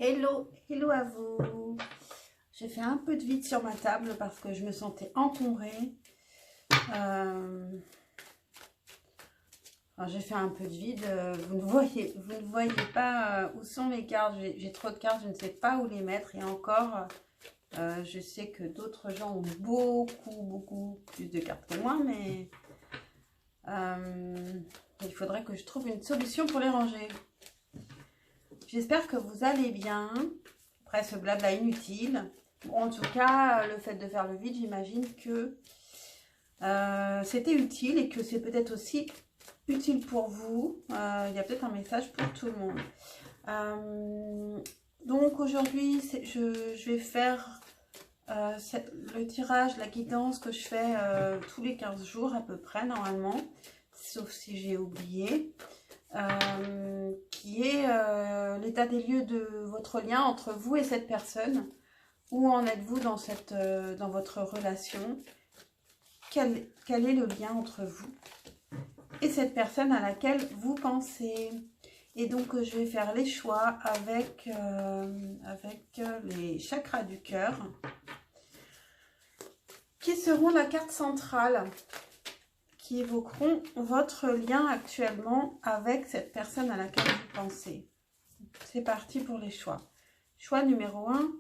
Hello, hello à vous. J'ai fait un peu de vide sur ma table parce que je me sentais encombrée. J'ai fait un peu de vide. Vous ne voyez pas où sont mes cartes. J'ai trop de cartes, je ne sais pas où les mettre. Et encore, je sais que d'autres gens ont beaucoup plus de cartes que moi, mais il faudrait que je trouve une solution pour les ranger. J'espère que vous allez bien, après ce blabla inutile. Bon, en tout cas, le fait de faire le vide, j'imagine que c'était utile et que c'est peut-être aussi utile pour vous. Il y a peut-être un message pour tout le monde. Donc aujourd'hui, je vais faire le tirage, la guidance que je fais tous les 15 jours à peu près normalement, sauf si j'ai oublié. Qui est l'état des lieux de votre lien entre vous et cette personne. Où en êtes-vous dans votre relation? Quel est le lien entre vous et cette personne à laquelle vous pensez? Et donc je vais faire les choix avec les chakras du cœur, qui seront la carte centrale, qui évoqueront votre lien actuellement avec cette personne à laquelle vous pensez. C'est parti pour les choix. Choix numéro 1.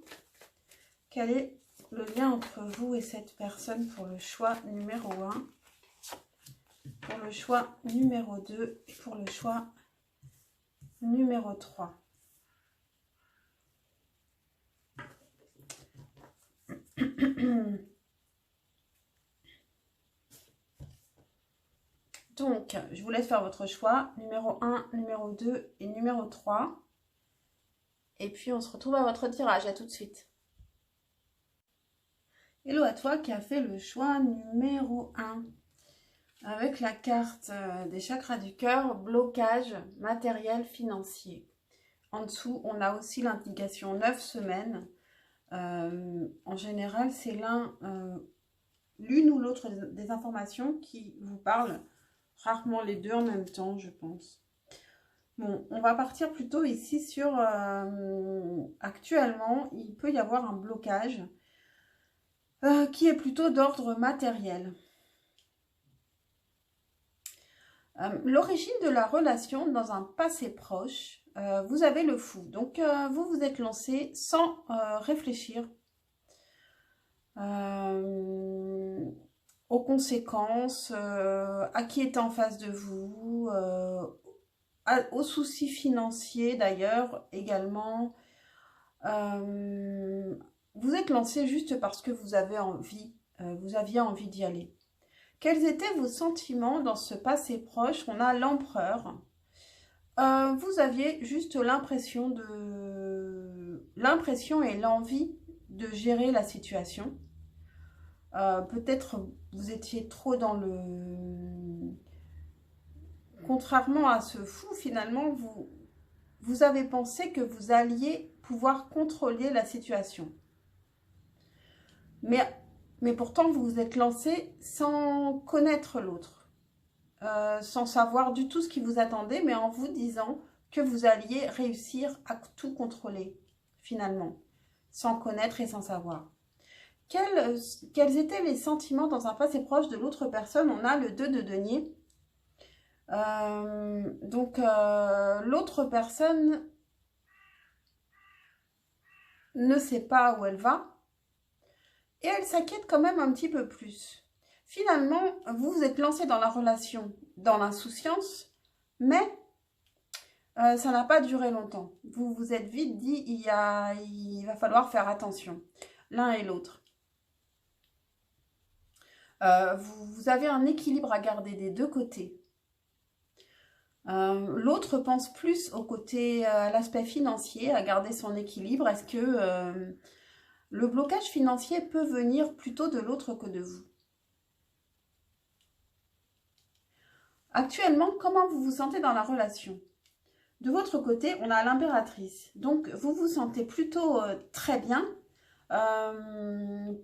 Quel est le lien entre vous et cette personne pour le choix numéro 1, pour le choix numéro 2 et pour le choix numéro 3. Donc, je vous laisse faire votre choix, numéro 1, numéro 2 et numéro 3. Et puis, on se retrouve à votre tirage. À tout de suite. Hello à toi qui a fait le choix numéro 1. Avec la carte des chakras du cœur, blocage matériel financier. En dessous, on a aussi l'indication 9 semaines. En général, c'est l'une ou l'autre des informations qui vous parlent. Rarement les deux en même temps, je pense. Bon, on va partir plutôt ici sur... actuellement, il peut y avoir un blocage qui est plutôt d'ordre matériel. L'origine de la relation dans un passé proche, vous avez le fou. Donc, vous vous êtes lancé sans réfléchir aux conséquences, à qui est en face de vous, aux soucis financiers d'ailleurs également. Vous êtes lancé juste parce que vous aviez envie d'y aller. Quels étaient vos sentiments dans ce passé proche? On a l'empereur. Vous aviez juste l'impression et l'envie de gérer la situation. Peut-être vous étiez trop dans le... Contrairement à ce fou, finalement, vous avez pensé que vous alliez pouvoir contrôler la situation. Mais pourtant, vous vous êtes lancé sans connaître l'autre, sans savoir du tout ce qui vous attendait, mais en vous disant que vous alliez réussir à tout contrôler, finalement, sans connaître et sans savoir. Quels étaient les sentiments dans un passé proche de l'autre personne? On a le 2 de denier. L'autre personne ne sait pas où elle va et elle s'inquiète quand même un petit peu plus. Finalement, vous vous êtes lancé dans la relation dans l'insouciance, mais ça n'a pas duré longtemps. Vous vous êtes vite dit il va falloir faire attention, l'un et l'autre. Vous avez un équilibre à garder des deux côtés. L'autre pense plus au côté, à l'aspect financier, à garder son équilibre. Est-ce que le blocage financier peut venir plutôt de l'autre que de vous? Actuellement, comment vous vous sentez dans la relation? De votre côté, on a l'impératrice. Donc, vous vous sentez plutôt très bien.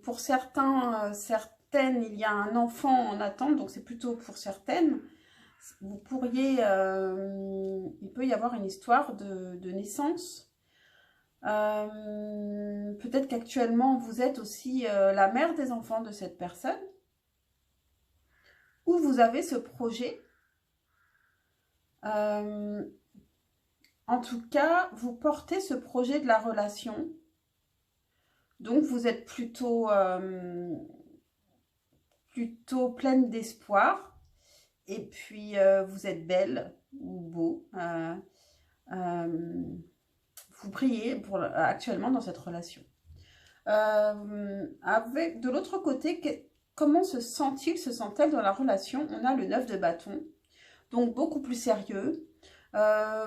Pour certaines, il y a un enfant en attente, donc c'est plutôt pour certaines. Vous pourriez, il peut y avoir une histoire de naissance. Peut-être qu'actuellement, vous êtes aussi la mère des enfants de cette personne. Ou vous avez ce projet. En tout cas, vous portez ce projet de la relation. Donc, vous êtes plutôt pleine d'espoir. Et puis, vous êtes belle ou beau. Vous brillez actuellement dans cette relation. De l'autre côté, comment se sent-il, se sent-elle dans la relation? On a le 9 de bâton, donc beaucoup plus sérieux,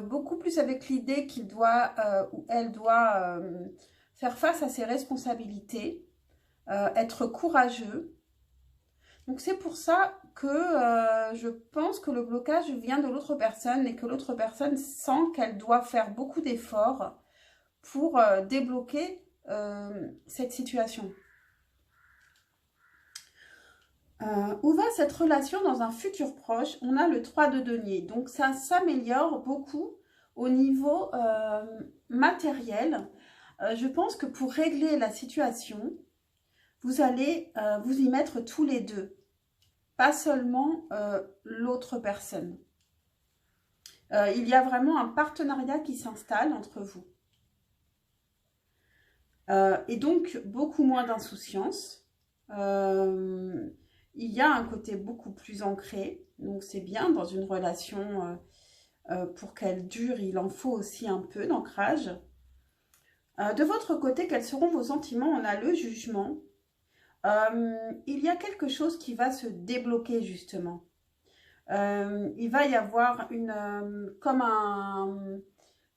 beaucoup plus avec l'idée qu'il doit ou elle doit faire face à ses responsabilités, être courageux. Donc c'est pour ça que je pense que le blocage vient de l'autre personne et que l'autre personne sent qu'elle doit faire beaucoup d'efforts pour débloquer cette situation. Où va cette relation dans un futur proche? On a le 3 de denier, donc ça s'améliore beaucoup au niveau matériel. Je pense que pour régler la situation, vous allez vous y mettre tous les deux, pas seulement l'autre personne. Il y a vraiment un partenariat qui s'installe entre vous. Et donc, beaucoup moins d'insouciance. Il y a un côté beaucoup plus ancré. Donc, c'est bien dans une relation, pour qu'elle dure, il en faut aussi un peu d'ancrage. De votre côté, quels seront vos sentiments? On a le jugement. Il y a quelque chose qui va se débloquer, justement. Il va y avoir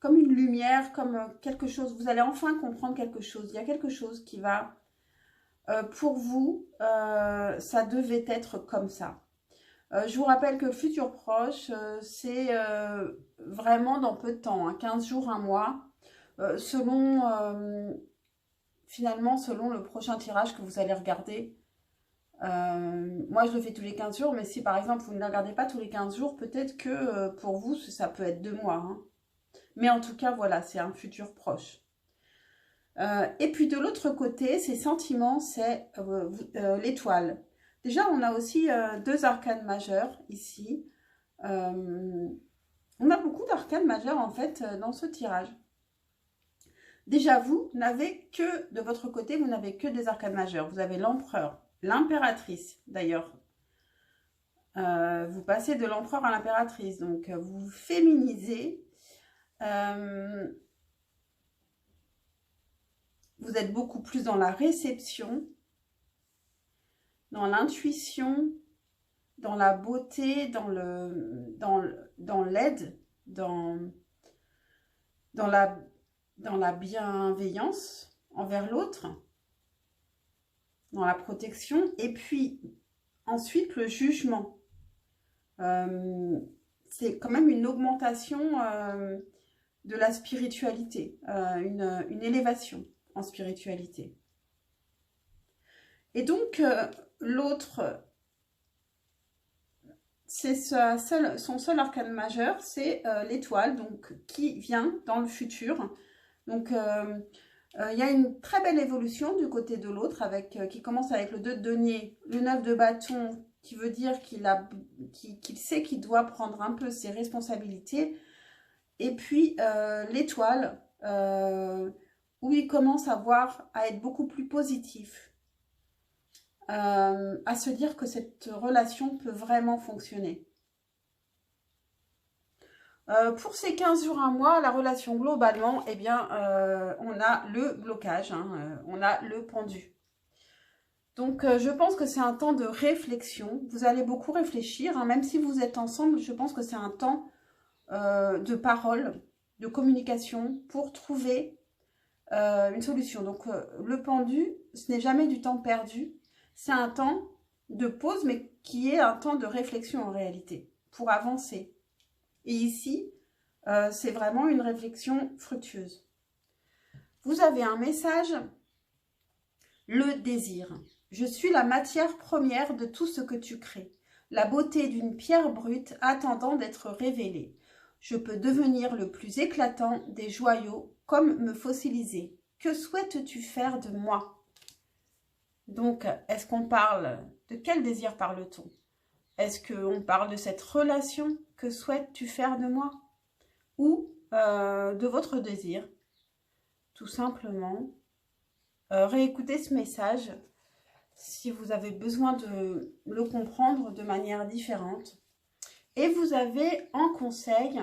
comme une lumière, comme quelque chose, vous allez enfin comprendre quelque chose. Il y a quelque chose qui va, pour vous, ça devait être comme ça. Je vous rappelle que le futur proche, c'est vraiment dans peu de temps, hein, 15 jours, un mois, finalement, selon le prochain tirage que vous allez regarder. Moi, je le fais tous les 15 jours, mais si par exemple, vous ne le regardez pas tous les 15 jours, peut-être que pour vous, ça peut être 2 mois, hein. Mais en tout cas, voilà, c'est un futur proche. Et puis de l'autre côté, ces sentiments, c'est l'étoile. Déjà, on a aussi 2 arcanes majeurs ici. On a beaucoup d'arcanes majeurs en fait dans ce tirage. Déjà, vous n'avez que, de votre côté, vous n'avez que des arcanes majeurs. Vous avez l'empereur, l'impératrice d'ailleurs. Vous passez de l'empereur à l'impératrice, donc vous vous féminisez. Vous êtes beaucoup plus dans la réception, dans l'intuition, dans la beauté, dans l'aide, dans la bienveillance envers l'autre, dans la protection. Et puis, ensuite, le jugement. C'est quand même une augmentation de la spiritualité, une élévation en spiritualité. Et donc, l'autre, c'est son seul arcane majeur, c'est l'étoile, donc qui vient dans le futur. Donc, il y a une très belle évolution du côté de l'autre, qui commence avec le 2 de denier, le 9 de bâton, qui veut dire qu'il sait qu'il doit prendre un peu ses responsabilités. Et puis, l'étoile, où il commence à être beaucoup plus positif, à se dire que cette relation peut vraiment fonctionner. Pour ces 15 jours, un mois, la relation globalement, eh bien, on a le blocage, hein, on a le pendu. Donc, je pense que c'est un temps de réflexion. Vous allez beaucoup réfléchir, hein, même si vous êtes ensemble, je pense que c'est un temps de parole, de communication pour trouver une solution. Donc, le pendu, ce n'est jamais du temps perdu. C'est un temps de pause, mais qui est un temps de réflexion en réalité, pour avancer. Et ici, c'est vraiment une réflexion fructueuse. Vous avez un message, le désir. Je suis la matière première de tout ce que tu crées. La beauté d'une pierre brute attendant d'être révélée. Je peux devenir le plus éclatant des joyaux, comme me fossiliser. Que souhaites-tu faire de moi? Donc, est-ce qu'on parle, de quel désir parle-t-on? Est-ce qu'on parle de cette relation? Que souhaites-tu faire de moi? Ou de votre désir? Tout simplement, réécoutez ce message si vous avez besoin de le comprendre de manière différente. Et vous avez en conseil,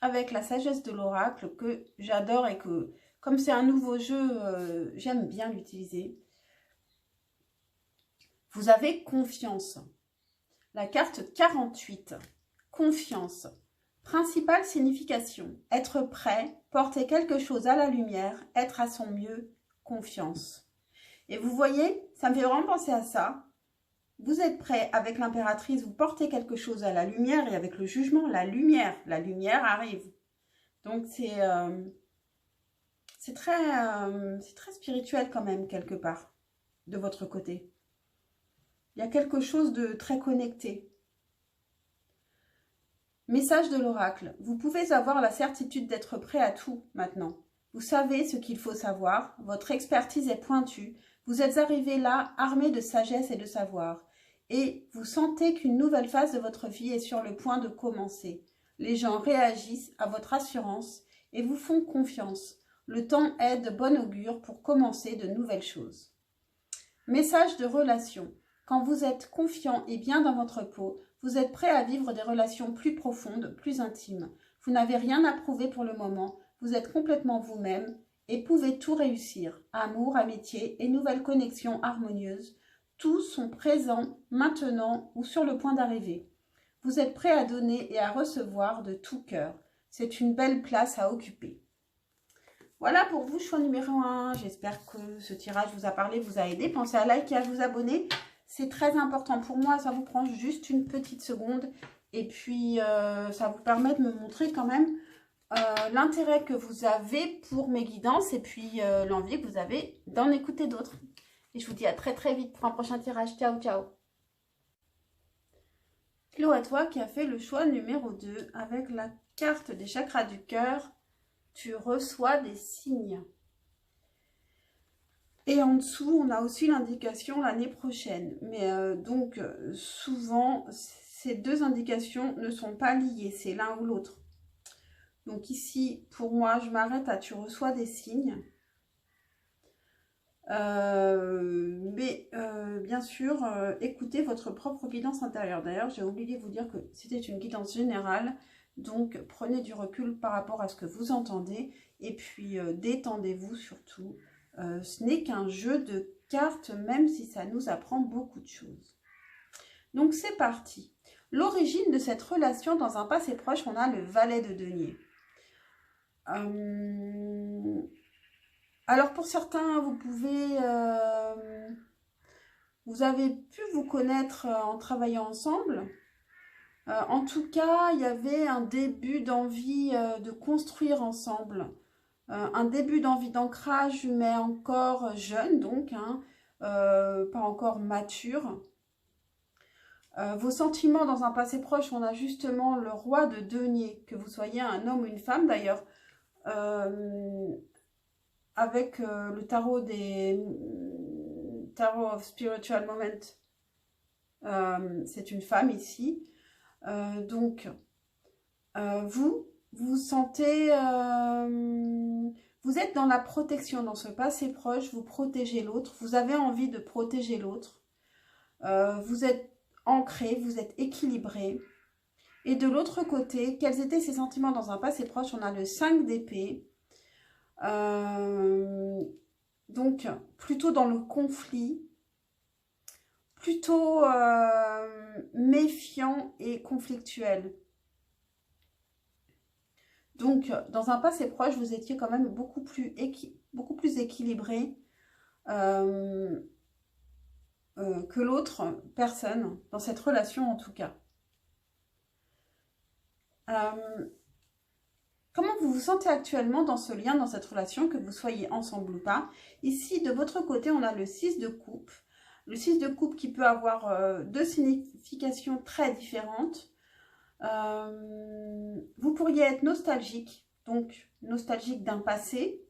avec la sagesse de l'oracle, que j'adore et que, comme c'est un nouveau jeu, j'aime bien l'utiliser. Vous avez confiance. La carte 48, confiance. Principale signification, être prêt, porter quelque chose à la lumière, être à son mieux, confiance. Et vous voyez, ça me fait vraiment penser à ça. Vous êtes prêt avec l'impératrice, vous portez quelque chose à la lumière et avec le jugement, la lumière arrive. Donc c'est très spirituel quand même quelque part de votre côté. Il y a quelque chose de très connecté. Message de l'oracle. Vous pouvez avoir la certitude d'être prêt à tout maintenant. Vous savez ce qu'il faut savoir. Votre expertise est pointue. Vous êtes arrivé là armé de sagesse et de savoir. Et vous sentez qu'une nouvelle phase de votre vie est sur le point de commencer. Les gens réagissent à votre assurance et vous font confiance. Le temps est de bon augure pour commencer de nouvelles choses. Message de relation. Quand vous êtes confiant et bien dans votre peau, vous êtes prêt à vivre des relations plus profondes, plus intimes. Vous n'avez rien à prouver pour le moment, vous êtes complètement vous-même et pouvez tout réussir. Amour, amitié et nouvelles connexions harmonieuses, tous sont présents maintenant ou sur le point d'arriver. Vous êtes prêt à donner et à recevoir de tout cœur. C'est une belle place à occuper. Voilà pour vous, choix numéro 1. J'espère que ce tirage vous a parlé, vous a aidé. Pensez à liker et à vous abonner. C'est très important pour moi, ça vous prend juste une petite seconde. Et puis, ça vous permet de me montrer quand même l'intérêt que vous avez pour mes guidances et puis l'envie que vous avez d'en écouter d'autres. Et je vous dis à très très vite pour un prochain tirage. Ciao, ciao. Chloé, à toi qui a fait le choix numéro 2 avec la carte des chakras du cœur, tu reçois des signes. Et en dessous, on a aussi l'indication l'année prochaine. Mais donc, souvent, ces deux indications ne sont pas liées, c'est l'un ou l'autre. Donc ici, pour moi, je m'arrête à tu reçois des signes. Bien sûr, écoutez votre propre guidance intérieure. D'ailleurs, j'ai oublié de vous dire que c'était une guidance générale. Donc, prenez du recul par rapport à ce que vous entendez. Et puis, détendez-vous surtout. Ce n'est qu'un jeu de cartes, même si ça nous apprend beaucoup de choses. Donc, c'est parti. L'origine de cette relation dans un passé proche, on a le valet de denier. Alors, pour certains, vous avez pu vous connaître en travaillant ensemble. En tout cas, il y avait un début d'envie de construire ensemble. Un début d'envie d'ancrage, mais encore jeune, donc, hein, pas encore mature. Vos sentiments dans un passé proche, on a justement le roi de denier, que vous soyez un homme ou une femme d'ailleurs, avec le tarot Tarot of Spiritual Moment. C'est une femme ici. Donc, vous sentez, vous êtes dans la protection, dans ce passé proche, vous protégez l'autre, vous avez envie de protéger l'autre, vous êtes ancré, vous êtes équilibré. Et de l'autre côté, quels étaient ces sentiments dans un passé proche? On a le 5 d'épée, donc plutôt dans le conflit, plutôt méfiant et conflictuel. Donc, dans un passé proche, vous étiez quand même beaucoup plus équilibré que l'autre personne, dans cette relation en tout cas. Comment vous vous sentez actuellement dans ce lien, dans cette relation, que vous soyez ensemble ou pas? Ici, de votre côté, on a le 6 de coupe. Le 6 de coupe qui peut avoir deux significations très différentes. Vous pourriez être nostalgique, donc nostalgique d'un passé,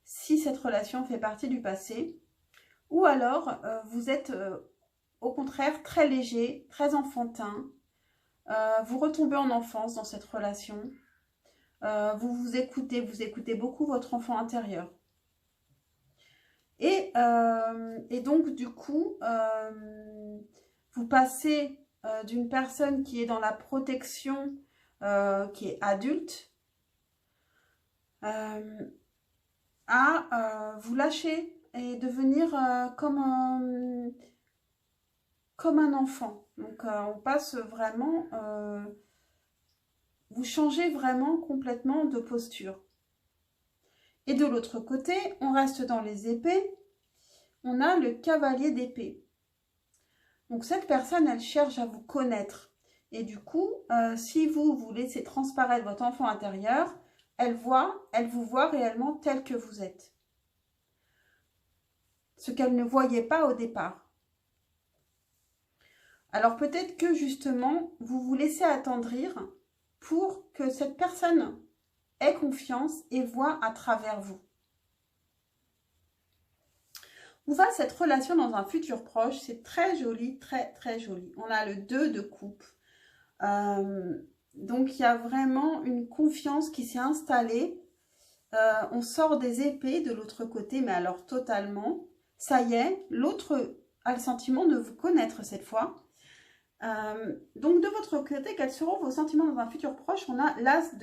si cette relation fait partie du passé. Ou alors, vous êtes au contraire très léger, très enfantin. Vous retombez en enfance dans cette relation. Vous écoutez beaucoup votre enfant intérieur. Et donc, du coup, vous passez d'une personne qui est dans la protection, qui est adulte, à vous lâcher et devenir comme un enfant. Donc, on passe vraiment... vous changez vraiment complètement de posture. Et de l'autre côté, on reste dans les épées. On a le cavalier d'épée. Donc, cette personne, elle cherche à vous connaître. Et du coup, si vous laissez transparaître votre enfant intérieur, elle vous voit réellement tel que vous êtes. Ce qu'elle ne voyait pas au départ. Alors, peut-être que justement, vous vous laissez attendrir pour que cette personne ait confiance et voit à travers vous. Où va cette relation dans un futur proche? C'est très joli, très très joli. On a le 2 de coupe. Donc, il y a vraiment une confiance qui s'est installée. On sort des épées de l'autre côté, mais alors totalement. Ça y est, l'autre a le sentiment de vous connaître cette fois. Donc, de votre côté, quels seront vos sentiments dans un futur proche? On a l'as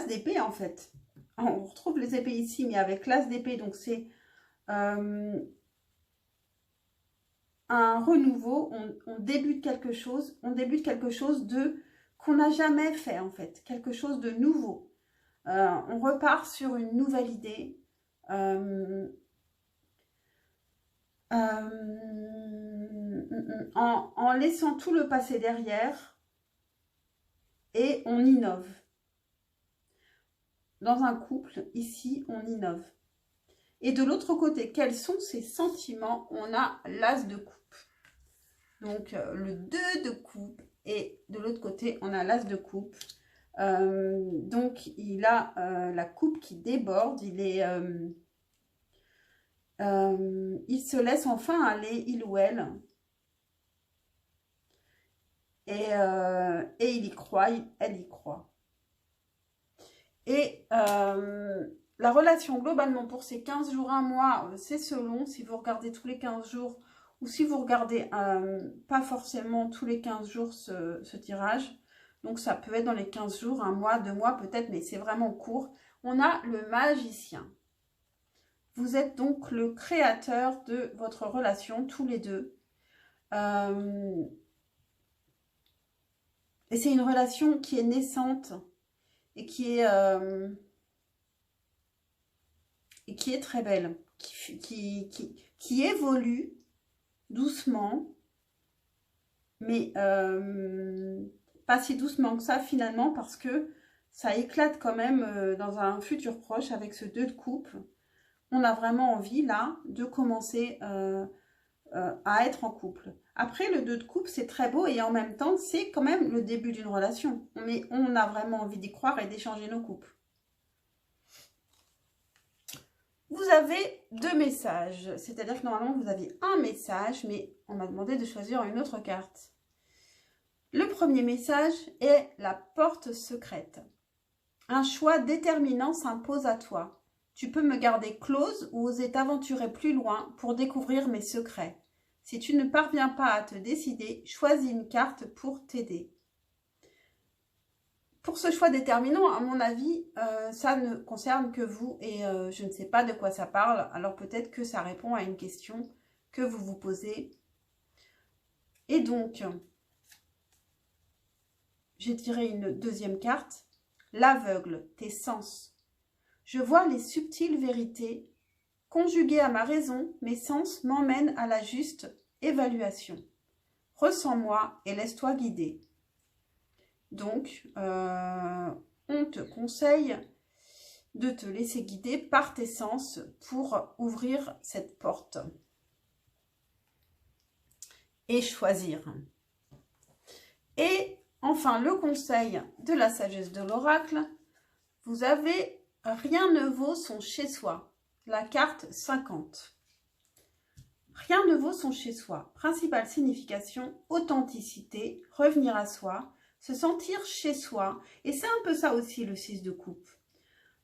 d'épée en fait. On retrouve les épées ici, mais avec l'as d'épée, donc c'est un renouveau. On débute quelque chose, qu'on n'a jamais fait en fait, quelque chose de nouveau. On repart sur une nouvelle idée. En laissant tout le passé derrière et on innove. Dans un couple, ici, on innove. Et de l'autre côté, quels sont ces sentiments? On a l'as de coupe. Donc, le 2 de coupe. Et de l'autre côté, on a l'as de coupe. Donc, il a la coupe qui déborde. Il se laisse enfin aller, il ou elle. Et il y croit, elle y croit. Et la relation globalement pour ces 15 jours, un mois, c'est selon si vous regardez tous les 15 jours ou si vous regardez pas forcément tous les 15 jours ce tirage. Donc ça peut être dans les 15 jours, un mois, 2 mois peut-être, mais c'est vraiment court. On a le magicien. Vous êtes donc le créateur de votre relation, tous les deux. Et c'est une relation qui est naissante et qui est très belle, qui évolue doucement, mais pas si doucement que ça finalement, parce que ça éclate quand même dans un futur proche avec ce 2 de coupe. On a vraiment envie là de commencer à être en couple. Après, le 2 de coupe, c'est très beau et en même temps, c'est quand même le début d'une relation. Mais on a vraiment envie d'y croire et d'échanger nos couples. Vous avez 2 messages. C'est-à-dire que normalement, vous avez un message, mais on m'a demandé de choisir une autre carte. Le premier message est la porte secrète. Un choix déterminant s'impose à toi. Tu peux me garder close ou oser t'aventurer plus loin pour découvrir mes secrets. Si tu ne parviens pas à te décider, choisis une carte pour t'aider. Pour ce choix déterminant, à mon avis, ça ne concerne que vous et je ne sais pas de quoi ça parle. Alors peut-être que ça répond à une question que vous vous posez. Et donc, j'ai tiré une deuxième carte. L'aveugle, tes sens. Je vois les subtiles vérités. Conjuguées à ma raison, mes sens m'emmènent à la juste évaluation. Ressens-moi et laisse-toi guider. Donc, on te conseille de te laisser guider par tes sens pour ouvrir cette porte et choisir. Et enfin, le conseil de la sagesse de l'oracle, vous avez « Rien ne vaut son chez-soi », la carte 50. Rien ne vaut son chez-soi. Principale signification, authenticité, revenir à soi, se sentir chez soi. Et c'est un peu ça aussi le 6 de coupe.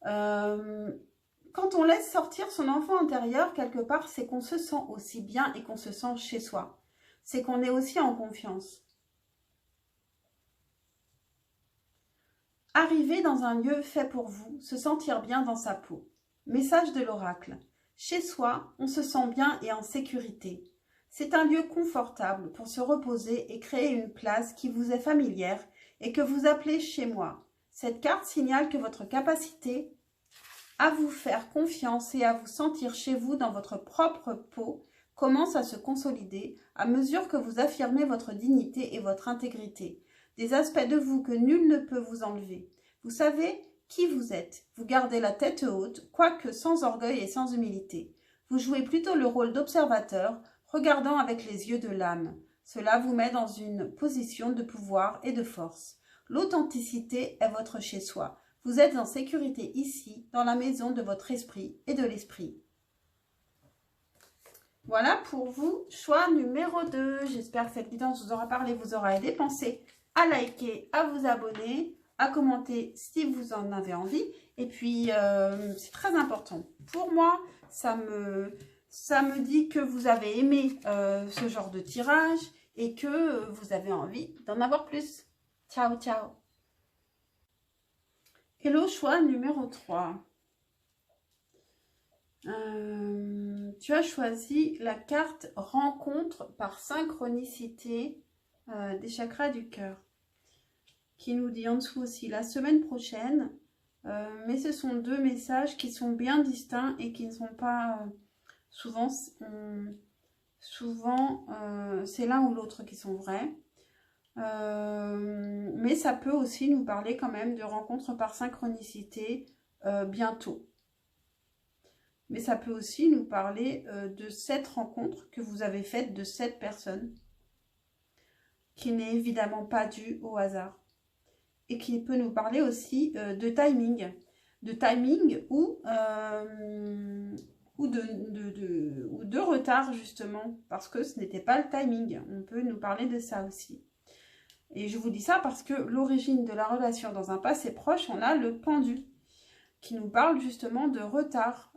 Quand on laisse sortir son enfant intérieur, quelque part, c'est qu'on se sent aussi bien et qu'on se sent chez soi. C'est qu'on est aussi en confiance. Arriver dans un lieu fait pour vous, se sentir bien dans sa peau. Message de l'oracle. Chez soi, on se sent bien et en sécurité. C'est un lieu confortable pour se reposer et créer une place qui vous est familière et que vous appelez chez moi. Cette carte signale que votre capacité à vous faire confiance et à vous sentir chez vous dans votre propre peau commence à se consolider à mesure que vous affirmez votre dignité et votre intégrité. Des aspects de vous que nul ne peut vous enlever. Vous savez qui vous êtes. Vous gardez la tête haute, quoique sans orgueil et sans humilité. Vous jouez plutôt le rôle d'observateur, regardant avec les yeux de l'âme. Cela vous met dans une position de pouvoir et de force. L'authenticité est votre chez-soi. Vous êtes en sécurité ici, dans la maison de votre esprit et de l'esprit. Voilà pour vous, choix numéro 2. J'espère que cette guidance vous aura parlé, vous aura aidé. Pensez à liker, à vous abonner, à commenter si vous en avez envie. Et puis, c'est très important. Pour moi, ça me dit que vous avez aimé ce genre de tirage et que vous avez envie d'en avoir plus. Ciao, ciao. Hello, choix numéro 3. Tu as choisi la carte rencontre par synchronicité des chakras du cœur, qui nous dit en dessous aussi la semaine prochaine, mais ce sont deux messages qui sont bien distincts et qui ne sont pas souvent c'est l'un ou l'autre qui sont vrais, mais ça peut aussi nous parler quand même de rencontres par synchronicité bientôt. Mais ça peut aussi nous parler de cette rencontre que vous avez faite de cette personne, qui n'est évidemment pas due au hasard. Et qui peut nous parler aussi de timing. De timing ou de retard, justement, parce que ce n'était pas le timing. On peut nous parler de ça aussi. Et je vous dis ça parce que l'origine de la relation dans un passé proche, on a le pendu, qui nous parle justement de retard.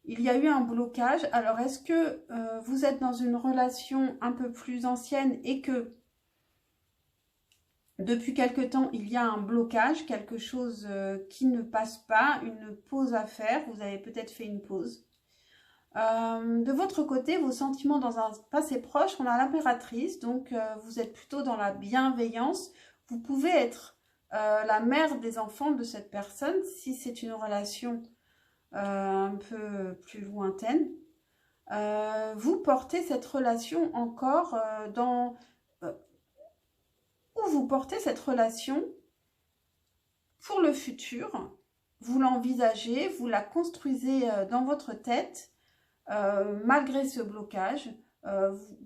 Il y a eu un blocage. Alors, est-ce que vous êtes dans une relation un peu plus ancienne et que depuis quelque temps, il y a un blocage, quelque chose qui ne passe pas, une pause à faire. Vous avez peut-être fait une pause. De votre côté, vos sentiments dans un passé proche, on a l'impératrice. Donc, vous êtes plutôt dans la bienveillance. Vous pouvez être la mère des enfants de cette personne, si c'est une relation un peu plus lointaine. Vous portez cette relation encore ou vous portez cette relation pour le futur. Vous l'envisagez, vous la construisez dans votre tête, malgré ce blocage.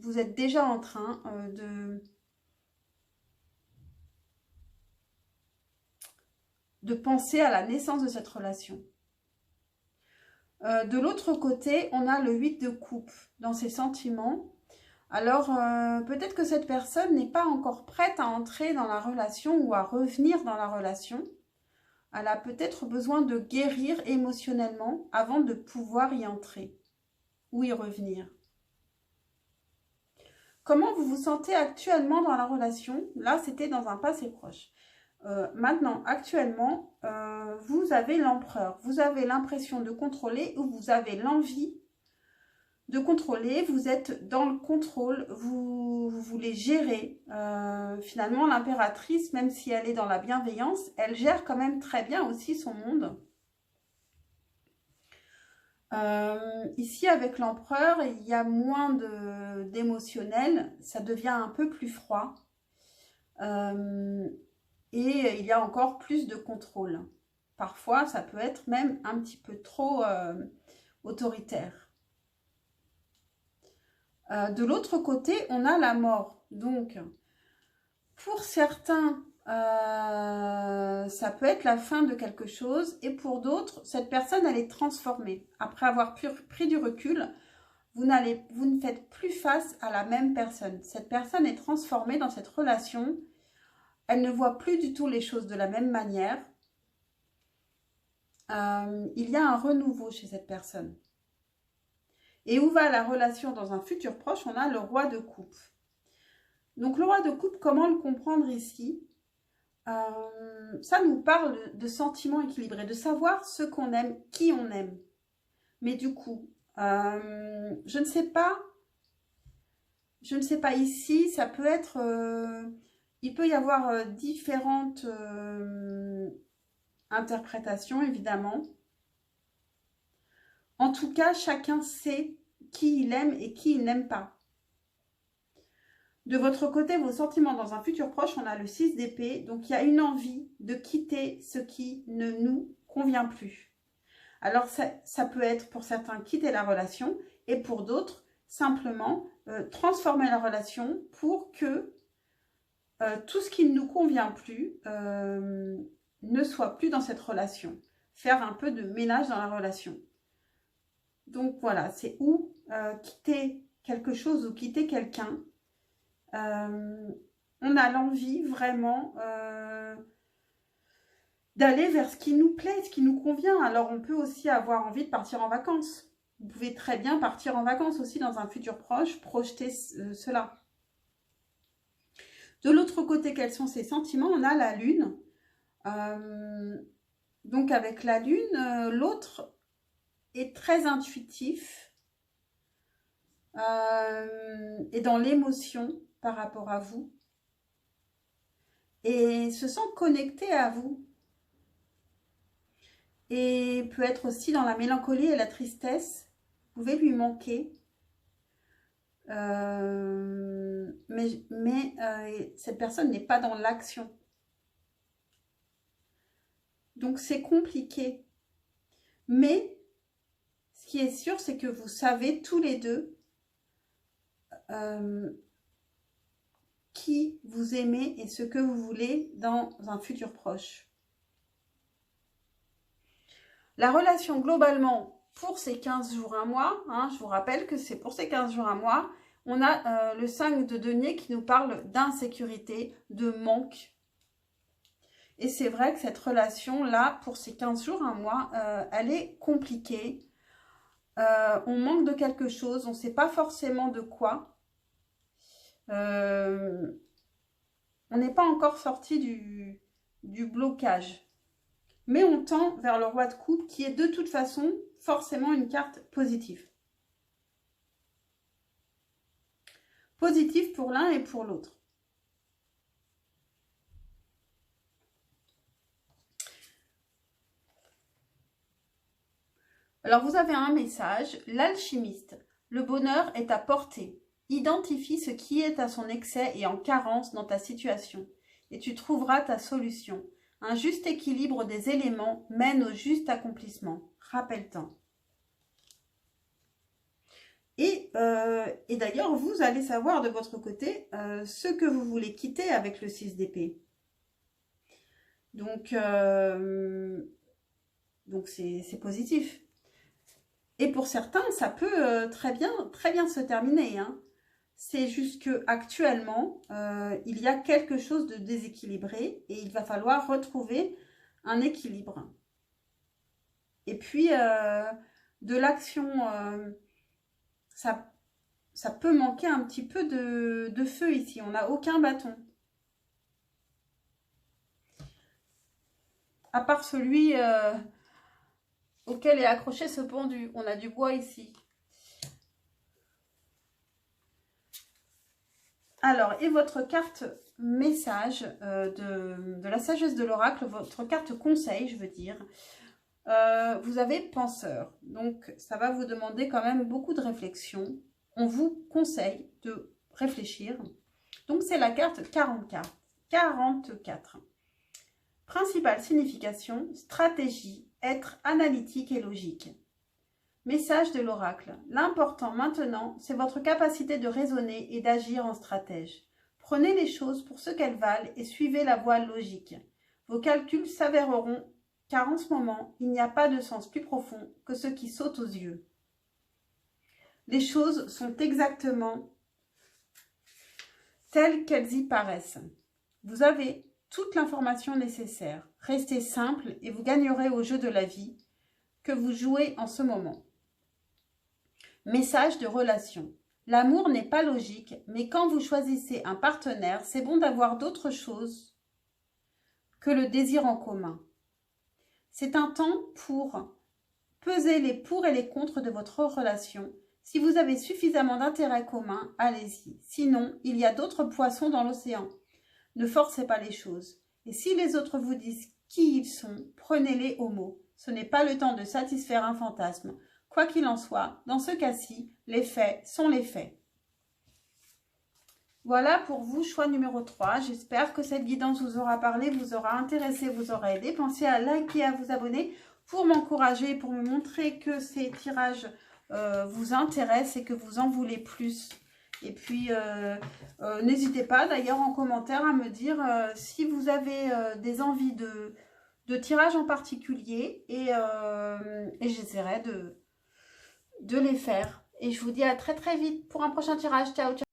Vous êtes déjà en train de penser à la naissance de cette relation. De l'autre côté, on a le 8 de coupe dans ses sentiments. Alors, peut-être que cette personne n'est pas encore prête à entrer dans la relation ou à revenir dans la relation. Elle a peut-être besoin de guérir émotionnellement avant de pouvoir y entrer ou y revenir. Comment vous vous sentez actuellement dans la relation? Là, c'était dans un passé proche. Maintenant, actuellement, vous avez l'empereur. Vous avez l'impression de contrôler ou vous avez l'envie de contrôler. Vous êtes dans le contrôle, vous voulez gérer. Finalement, l'impératrice, même si elle est dans la bienveillance, elle gère quand même très bien aussi son monde. Ici, avec l'empereur, il y a moins d'émotionnel. Ça devient un peu plus froid. Et il y a encore plus de contrôle. Parfois, ça peut être même un petit peu trop autoritaire. De l'autre côté, on a la mort. Donc, pour certains, ça peut être la fin de quelque chose. Et pour d'autres, cette personne, elle est transformée. Après avoir pris du recul, vous ne faites plus face à la même personne. Cette personne est transformée dans cette relation. Elle ne voit plus du tout les choses de la même manière. Il y a un renouveau chez cette personne. Et où va la relation dans un futur proche? On a le roi de coupe. Donc le roi de coupe, comment le comprendre ici? Ça nous parle de sentiments équilibrés, de savoir ce qu'on aime, qui on aime. Mais du coup, je ne sais pas ici, ça peut être, il peut y avoir différentes interprétations évidemment. En tout cas, chacun sait qui il aime et qui il n'aime pas. De votre côté, vos sentiments dans un futur proche, on a le 6 d'épée. Donc, il y a une envie de quitter ce qui ne nous convient plus. Alors, ça peut être pour certains quitter la relation et pour d'autres, simplement transformer la relation pour que tout ce qui ne nous convient plus ne soit plus dans cette relation. Faire un peu de ménage dans la relation. Donc, voilà, c'est où quitter quelque chose ou quitter quelqu'un. On a l'envie vraiment d'aller vers ce qui nous plaît, ce qui nous convient. Alors on peut aussi avoir envie de partir en vacances. Vous pouvez très bien partir en vacances aussi dans un futur proche, projeter cela. De l'autre côté, quels sont ces sentiments? On a la lune. Donc avec la lune, l'autre est très intuitif et dans l'émotion par rapport à vous et se sent connecté à vous et peut être aussi dans la mélancolie et la tristesse. Vous pouvez lui manquer mais cette personne n'est pas dans l'action, donc c'est compliqué. Mais ce qui est sûr, c'est que vous savez tous les deux qui vous aimez et ce que vous voulez dans un futur proche. La relation globalement pour ces 15 jours, un mois, hein, je vous rappelle que c'est pour ces 15 jours, un mois, on a le 5 de denier qui nous parle d'insécurité, de manque. Et c'est vrai que cette relation-là, pour ces 15 jours, un mois, elle est compliquée. On manque de quelque chose, on ne sait pas forcément de quoi. On n'est pas encore sorti du blocage. Mais on tend vers le roi de coupe qui est de toute façon forcément une carte positive. Positive pour l'un et pour l'autre. Alors vous avez un message, l'alchimiste. Le bonheur est à portée. Identifie ce qui est à son excès et en carence dans ta situation. Et tu trouveras ta solution. Un juste équilibre des éléments mène au juste accomplissement. Rappelle-t'en. Et d'ailleurs, vous allez savoir de votre côté ce que vous voulez quitter avec le 6 d'épée. Donc c'est positif. Et pour certains, ça peut très bien se terminer. Hein. C'est juste qu'actuellement, il y a quelque chose de déséquilibré et il va falloir retrouver un équilibre. Et puis, de l'action, ça peut manquer un petit peu de feu ici. On n'a aucun bâton. À part celui auquel est accroché ce pendu. On a du bois ici. Alors, et votre carte message de la sagesse de l'oracle, votre carte conseil, je veux dire, vous avez penseur. Donc, ça va vous demander quand même beaucoup de réflexion. On vous conseille de réfléchir. Donc, c'est la carte 44. 44. Principale signification, stratégie, être analytique et logique. Message de l'oracle. L'important maintenant, c'est votre capacité de raisonner et d'agir en stratège. Prenez les choses pour ce qu'elles valent et suivez la voie logique. Vos calculs s'avéreront car en ce moment, il n'y a pas de sens plus profond que ce qui saute aux yeux. Les choses sont exactement telles qu'elles y paraissent. Vous avez toute l'information nécessaire. Restez simple et vous gagnerez au jeu de la vie que vous jouez en ce moment. Message de relation. L'amour n'est pas logique, mais quand vous choisissez un partenaire, c'est bon d'avoir d'autres choses que le désir en commun. C'est un temps pour peser les pour et les contre de votre relation. Si vous avez suffisamment d'intérêts communs, allez-y. Sinon, il y a d'autres poissons dans l'océan. Ne forcez pas les choses. Et si les autres vous disent qui ils sont, prenez-les au mot. Ce n'est pas le temps de satisfaire un fantasme. Quoi qu'il en soit, dans ce cas-ci, les faits sont les faits. Voilà pour vous, choix numéro 3. J'espère que cette guidance vous aura parlé, vous aura intéressé, vous aura aidé. Pensez à liker, à vous abonner pour m'encourager, pour me montrer que ces tirages vous intéressent et que vous en voulez plus. Et puis, n'hésitez pas d'ailleurs en commentaire à me dire si vous avez des envies de tirages en particulier et j'essaierai de les faire. Et je vous dis à très très vite pour un prochain tirage. Ciao, ciao.